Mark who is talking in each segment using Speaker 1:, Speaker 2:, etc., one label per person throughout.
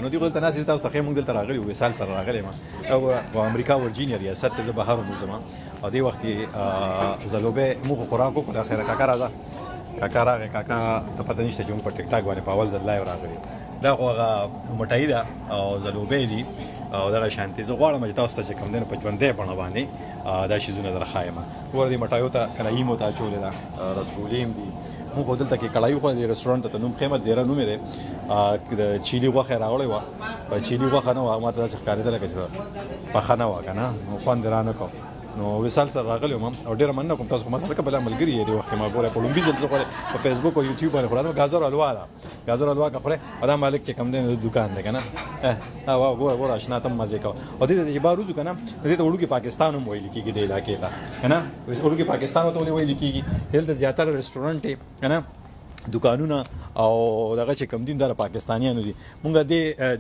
Speaker 1: نو دی غلطه ناس تاسو ته موږ دلته راغلی و وصال سره راغلی ما او امریکا ورجینیا ریاست ته بهر موزما او دی وخت کې زلوبه موږ خوراکو کله خیره کاکا راځه کاکا راغی کاکا ته پته نشته چې موږ په ټیک ټاک باندې په اول ځل لایو راغلی دا خو هغه مټای ده او زلوبه دي او دغه شانتي زه غواړم چې تاسو ته چې کوم دین په ژوندې بڼه باندې دا شیزونه در خایم ور دي مټایو ته کلای مو ته چولې ده رسګولیم دي موږ دلته کې کلای خو د رستورانت ته نوم قیمت ډیر نوم دی د چيلي غوخه راوړی و په چيلي غوخه نه ماته داسې ښکارېدله که چې پخه نه وه که نه نو خوند رانه کو نو وصال سره راغلی وم او ډېره مننه کوم تاسو خو ما سره که بله ملګري یې دې وخت کې ما ګوره په لومبي ځل زه خورې په فیسبوک او یوټیوب باندې خورم ګازر حلوا ده ګازر حلوا که خورې او دا مالک چې کوم دی د دوکان دی که نه ګوره اشنا ته هم مزې کوه او دې ته چې بار وځو که نه نو دې ته وړوکي پاکستان هم ویل کېږي دې علاقې ته که نه وړوکي پاکستان ورته ولې ویل کېږي دلته زیاتره رسټورانټ دی که نه دکانونه او دغه چې کم دین د پاکستانیانو دي مونږ د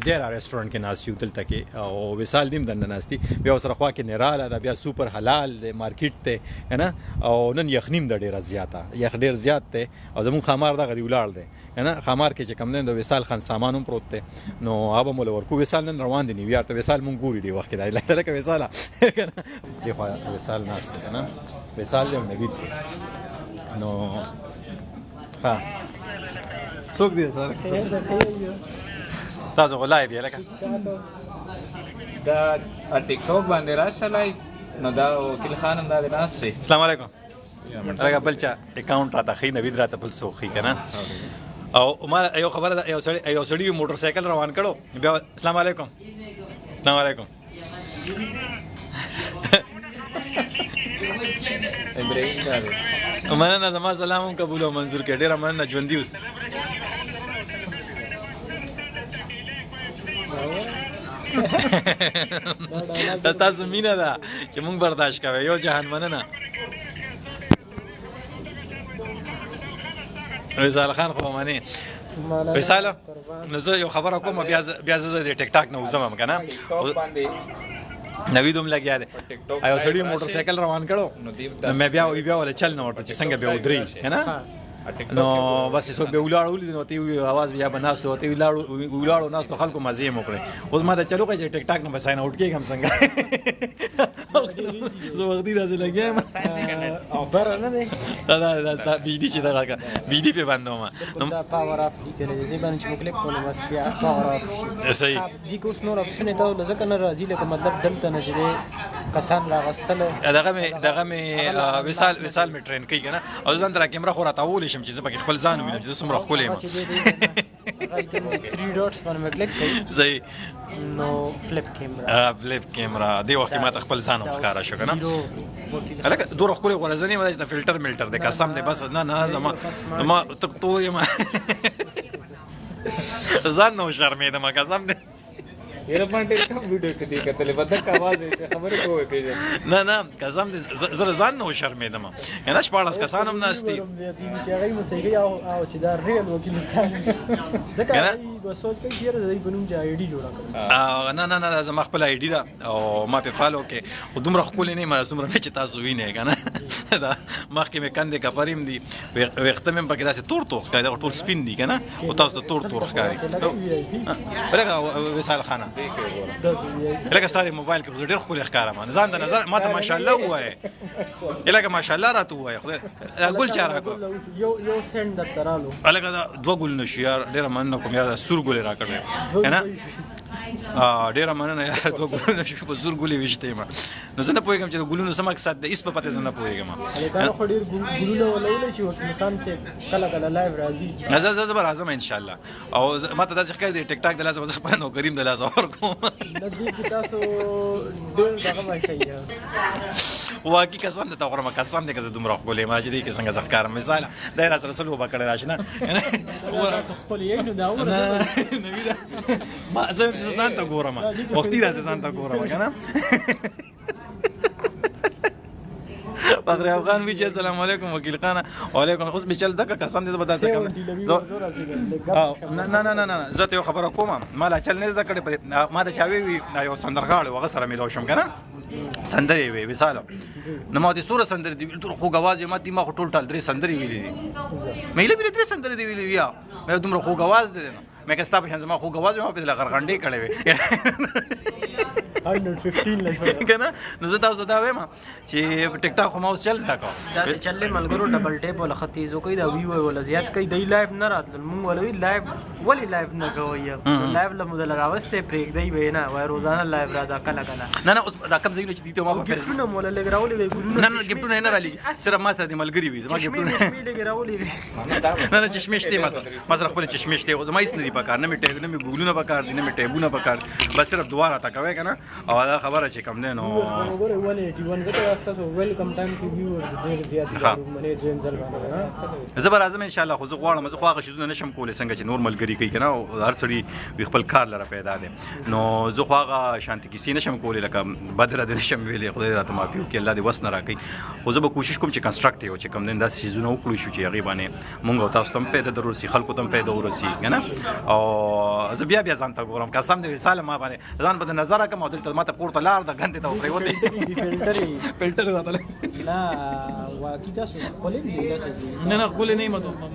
Speaker 1: ډیر رستورانت کې ناس یو دلته کې او وصال دیم دنه ناستي بیا سره خوا کې نراله دا بیا سوپر حلال دی مارکیټ ته کنه او نن یخنیم د ډیره زیاته یخ ډیر زیات ته او زمون خمار دغه دی ولاړ دی کنه خمار کې چې کم دین د وصال خان سامانوم پروت دی نو اوبه مول ورکو وصال نن روان دي نیویارک ته وصال مونږ ګوري دی وخت کې دا لکه وصال کنه دی خو وصال ناست کنه وصال دې نبی نو ها څوک دی سر تاسو غلای دی لکه
Speaker 2: دا ټیک ټاک باندې راشه لای نو دا وکیل خانم دا ناس دی.
Speaker 1: السلام علیکم. هغه بل چا اکاونټ راته خې نوید راته بل سوخي کنه او ما یو خبره ده یو سړی موټر سایکل روان کړو بیا السلام علیکم السلام علیکم
Speaker 2: ابراهیم دا
Speaker 1: مننه زما سلام قبول او منظور کړه ډیره مننه ژوندۍ اوس دا تاسو مینه ده چې مونږ برداشت کوو یو جهان مننه وصال خان خو معنی وصال نو زه یو خبره کوم بیا زه د ټیک ټاک نه وزم کنه نوید هم لګیا دی ایو سړی موټر سایکل روان کړو نو مې بیا ول چل نه ورته چې څنګه به ودرې کنه نو بس څو به ولاړ ولې نو تی आवाज بیا بناستو تی ولاړو ناستو خلکو مزه مو کړې اوس ما ته چلو چې ټیک ټاک نه بساین اوټ کېږم څنګه زه وخت دې ځل لګیم
Speaker 3: او بر نه دی
Speaker 1: دا بيدي چې دا راکا بيدي په باندې ما
Speaker 3: نو پاور اف لیکل دي باندې چې کلیک کوم بس بیا پاور اف
Speaker 1: صحیح
Speaker 3: دي کوس نور اپشن ته لزکه نه راځي لکه مطلب دلته نه جوړې کسان راغستل
Speaker 1: دغه مې وصال مې ټرین کوي کنه او ځان تر کیمرا خو راټول شم چې زه پکې خپل ځان وینم چې څومره خولې ما
Speaker 3: 3 ډاټس باندې کلیک کوي
Speaker 1: صحیح
Speaker 3: نو فلپ کیمرا
Speaker 1: دی وخت ما خپل ځان ښکارا شو کنه الکه دوه خپل غرزنی ما د فلټر د قسم دی بس نه زما تک تو ما ځان نو شرمېده ما قسم دی
Speaker 2: یره باندې کوم ویډیو کې دی کتلې بدک आवाज یې خبره کوې پیژن
Speaker 1: نه قسم دې زره ځان نو شرمېدم کنه شپاړس کسان هم ناشتي
Speaker 3: چې هغه موسیقي او چې دا ریل وکیل ځکه بسوت کې ډیر د بنوم چې آی ډي جوړه کړ
Speaker 1: نه زما خپل آی ډي دا او ما په فالو کې دومره خپل نه ما څومره چې تاسو وینئ کنه دا مخکې مې کندې کپریم دي وخت مې پکې داسې تور ښکاري ټول سپین دي کنه او تاسو تور ښکاري ولکه وصال خانه لکه ستاسو موبایل کې ډېر خپل ښکارم ځان د نظر ماته ماشاءالله وایي لکه ماشاءالله راته وایي خدای ګل چاره کو
Speaker 3: یو سند درالو
Speaker 1: لکه دوه ګل نشو یار ډېر مننه کوم یار سور ګل را کړې کنه ډېر مننه یار دوه ګل نشو په سور ګلې وشته ما نو زه نه پوهېږم چې ګلونو څه مقصد دی هېڅ په پته زه نه پوهېږم
Speaker 3: دا خو ډېر ګلونه ولولې چې وکیل انسان سي کله لایو راځي
Speaker 1: زه به راځم ان شاء الله او ماته داسې ښکاري دی ټیک ټاک د لاسه زه خپل نوکریم د لاسه ورکوم
Speaker 3: د دې کې تاسو ډېر دغه وایي
Speaker 1: واقعي قسم ته غوړم قسم دې که زه دومره ښکلې ما چې دې کې څنګه زه ښکارم مثال دی را سره سلو به کړی راشنه
Speaker 3: خپل یې نو دا
Speaker 1: ما زه چې ځان ته ګورم وختي داسې ځان ته ګورم که نه فخر افغان وی چې السلام علیکم وکیل خان وعلیکم اوس به چل دغه قسم دې بتا سکم نه زه ته یو خبره کوم ما لا چل نه زده کړې ما ته چاوي وی یو سندرغاړ وغه سره مې لوشم کنه سندري وی وصال نو ما دې سور سندري دی ټول خو غواز ما دې ما ټول ټال درې سندري ویلې مې له درې سندري دی ویلې بیا مې دومره خو غواز دې مې که ستا په شان زما خو ګواز ما په غرغنډې کړې وې
Speaker 3: 115 لګ
Speaker 1: کنه نو زه تاسو دا وایم چې ټیک ټاک خو ما اوس چل زده کوم
Speaker 3: دا چلې ملګرو ډبل ټیپ ولا ختیزو کوي دا وی ولا زیات کوي دی لایف نه راتل مونږ ولوي لایف ولی لایف نه کوي لایف له مودل راوسته پریک دی وینا وای روزانه لایف را دا کله کله
Speaker 1: نه اوس دا کوم ځای چې دیته ما په فیسبوک
Speaker 3: ګیفټونه مولا لګ راولې وی ګلونه
Speaker 1: نه ګیفټونه نه رالي صرف ما سره د ملګری وي زما ګیفټونه
Speaker 3: لګ راولې
Speaker 1: نه چشمش دی ما سره خپل چشمش دی زما هیڅ نه دی پکار نه می ټیب نه می ګولونه پکار دي نه می ټیبونه پکار بس صرف دواره تا کوي کنه او دا خبره چې کم نه نو
Speaker 3: وګوره 181 غته واسطه سو ویلکم ټایم ټو ویورز ډیر زیات دي منه جن ځل باندې
Speaker 1: زبر اعظم ان شاء الله خو زه غواړم زه خو هغه شیزونه نشم کولای څنګه چې نورمال ګری کوي کنه او هر سړي خپل کار لره پیدا دي نو زه خو هغه شانتي کیسې نشم کولای لکه بدر د نشم ویلې خدای راته معافي وکړي الله دې وس نه راکړي خو زه به کوشش کوم چې کنستراکټیو چې کم نه داسې شیزونه وکړو شو چې هغه باندې مونږ او تاسو ته پیدا ضروري خلکو ته پیدا ورسي کنه او زه بیا ځان ته ګورم قسم دې وساله ما باندې ځان په نظر راکم او دلته ماته پورته لار د غنته ته پریوته فلټر راته
Speaker 3: لا واقعي تاسو کولې دي تاسو
Speaker 1: نه کولې نه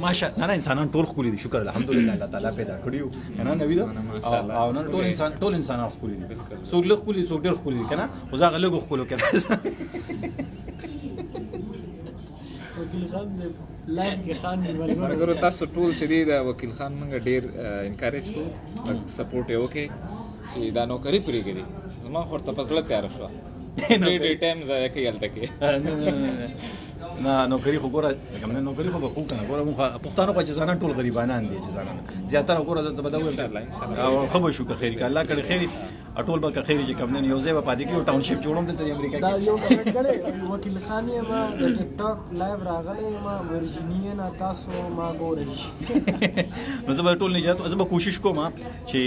Speaker 1: ماشا نه انسانان ټول خولي دي شکر الحمدلله الله تعالی پیدا کړیو کنه نوی دا او نن ټول انسانان خولي دي څوک له خولي څوک ډېر خولي کنه او زغه لګو خولو کنه
Speaker 3: وکیل خان لایف کې خان
Speaker 2: مرګرو تاسو ټول چې دی دا وکیل خان موږ ډیر انکریج کوو سپورټ یې وکړي چې دا نوکري پرېږدي زما خو ورته په زړه تیاره شوه ډېر ټایم ضایع کوي هلته کې
Speaker 1: نه نوکري خو ګوره کوم نه نوکري خو به خو کنه ګوره موږ پښتانه خو چې ځانان ټول غریبانان دي چې ځانان زیاتره ګوره د بدو او خو به شو که خیر که الله کړي خیر ټول به که خیر چې کوم نه یو ځای په پاتې کې ټاون شپ جوړوم دلته د امریکا
Speaker 3: دا یو کمنټ کړي وکیل خان یې ما د ټیک ټاک لایو راغلی ما ورجینیا نه تاسو ما ګورئ
Speaker 1: نو زه به ټول نه زه به کوشش کوم چې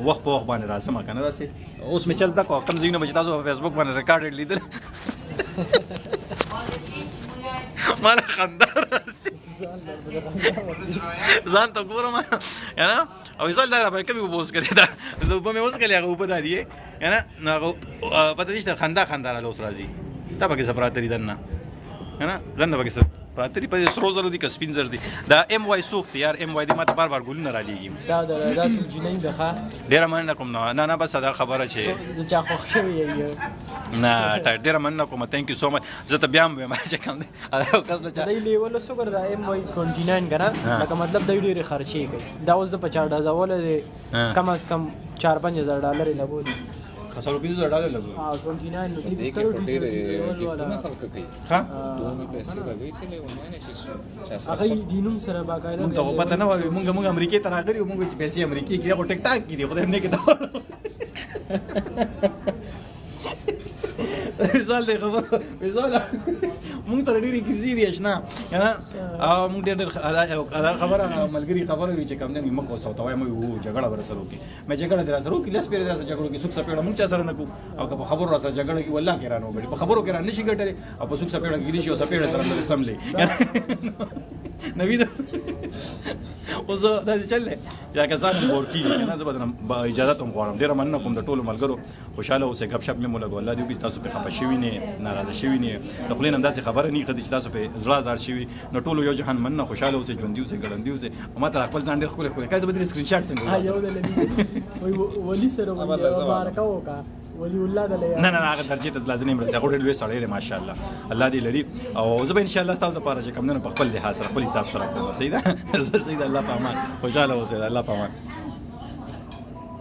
Speaker 1: وخت په وخت باندې راځم کنه راسي اوس مې چل دا کوم ځینې مې تاسو په فیسبوک باندې ریکارډ لیدل مالا خندار راسي ځان ته ګورم یعنی او ځل دا به کبي وبوس کړی دا زه په مې وس کړی هغه په دادی یعنی نو پته نشته خندا را لوس راځي تا به کې سپراتری دنه یعنی دنه به کې پاتری په سرو زرو دي که سپین زر دي دا ام وای سوخت یار ام وای دي ماته بار بار ګولونه راځي
Speaker 3: دا سو جنې ده ښه
Speaker 1: ډیر مننه کوم نه بس دا خبره چې
Speaker 3: چا خو خوي یې
Speaker 1: نه ډیر مننه کوم ثانک یو سو مچ زه ته بیا هم ما چې کوم دا کس نه
Speaker 3: دا لیول سو ګر دا ام وای 29 کنه لکه مطلب د ډیره خرچي کوي دا اوس د 50,000 ول کم از کم 4-5,000 ډالر لګولي
Speaker 1: خسرو پیسو ډالر لګو
Speaker 3: 29 نو دې
Speaker 2: کړو ډېر ګیفټونه خلک کوي
Speaker 1: ها
Speaker 2: دوه پیسې لګوي چې له ونه شي
Speaker 3: هغه دینوم سره باقاعده
Speaker 1: مونږ ته پته نه وای مونږ امریکای ته راغلي مونږ چې پیسې امریکای کې او ټیک ټاک کې دی خدای نه کې مثال دی خبر مثال مونږ سره ډېرې کیسې دي اشنا کنه او مونږ ډېر خبره ملګری خبره وی چې کوم نه مکو سوته وای مې جګړه ورسره وکي مې جګړه در سره وکي لس پیری در سره جګړه کې سوک سپېړه مونږ چا سره نه کو او که په خبرو سره جګړه کې والله کې رانو غړي په خبرو کې رانه شي ګټره او په سوک سپېړه کې دي شي او سپېړه سره سملې نوی دا اوس دا چلې یا که ځان ورکی کنه زه به اجازه ته غواړم ډیر مننه کوم د ټولو ملګرو خوشاله اوسئ غب شپ مې مولګو الله دې تاسو په خپه شوی نه ناراضه شوی نه د خلین اندازې خبره نه خدي چې تاسو په زړه زار شوی نو ټولو یو جهان مننه خوشاله اوسئ ژوند اوسئ ګړندې اوسئ ما ته خپل ځان ډیر خپل کایزه بدري سکرین شاټ څنګه
Speaker 3: یو دلې وای ولی سره مبارک وکا ولی الله دلې
Speaker 1: نه هغه درجه ته لازم مرسته غوډه لوي سړی ماشاء الله الله دې لري او زه به ان شاء الله تاسو لپاره چې کوم نه په خپل لحاظ سره خپل حساب سره کوم صحیح ده صحیح ده الله په امان خوشاله اوسئ الله په امان